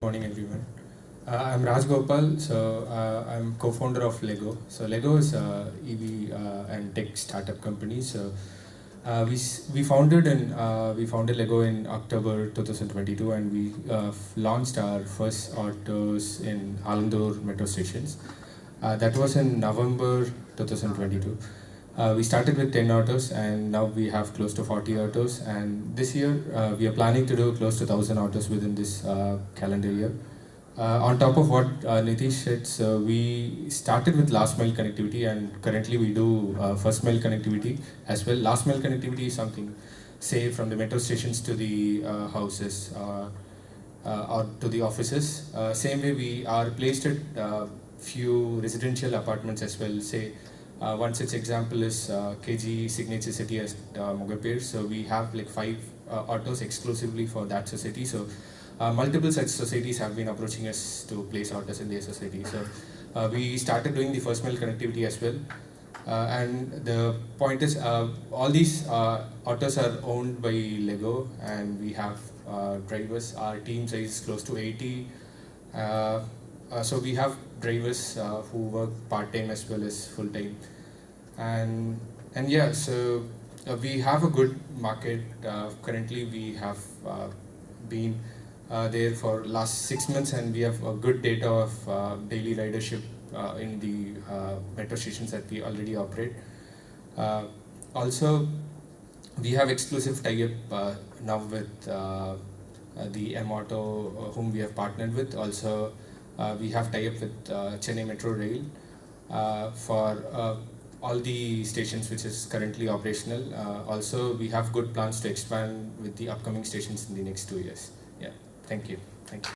Morning, everyone. I'm Rajagopal. I'm co-founder of Lego. So Lego is a EV and tech startup company. We founded Lego in October 2022, and we launched our first autos in Alandur metro stations. That was in November 2022. We started with 10 autos, and now we have close to 40 autos. And this year, we are planning to do close to 1,000 autos within this calendar year. On top of what Nitish said, so we started with last mile connectivity, and currently we do first mile connectivity as well. Last mile connectivity is something, say, from the metro stations to the houses or to the offices. Same way, we are placed at few residential apartments as well. Say, one such example is KG Signature City as Mogapir. So we have like 5 autos exclusively for that society. So multiple such societies have been approaching us to place autos in their society. So we started doing the first mile connectivity as well. And the point is, all these autos are owned by Lego, and we have drivers. Our team size is close to 80. So we have drivers who work part-time as well as full-time. And yeah, so we have a good market. Currently, we have been there for last 6 months, and we have a good data of daily ridership in the metro stations that we already operate. Also, we have exclusive tie-up now with the M-Auto, whom we have partnered with. Also, we have tie-up with Chennai Metro Rail for all the stations which is currently operational. Also, we have good plans to expand with the upcoming stations in the next 2 years. Yeah, thank you. Thank you.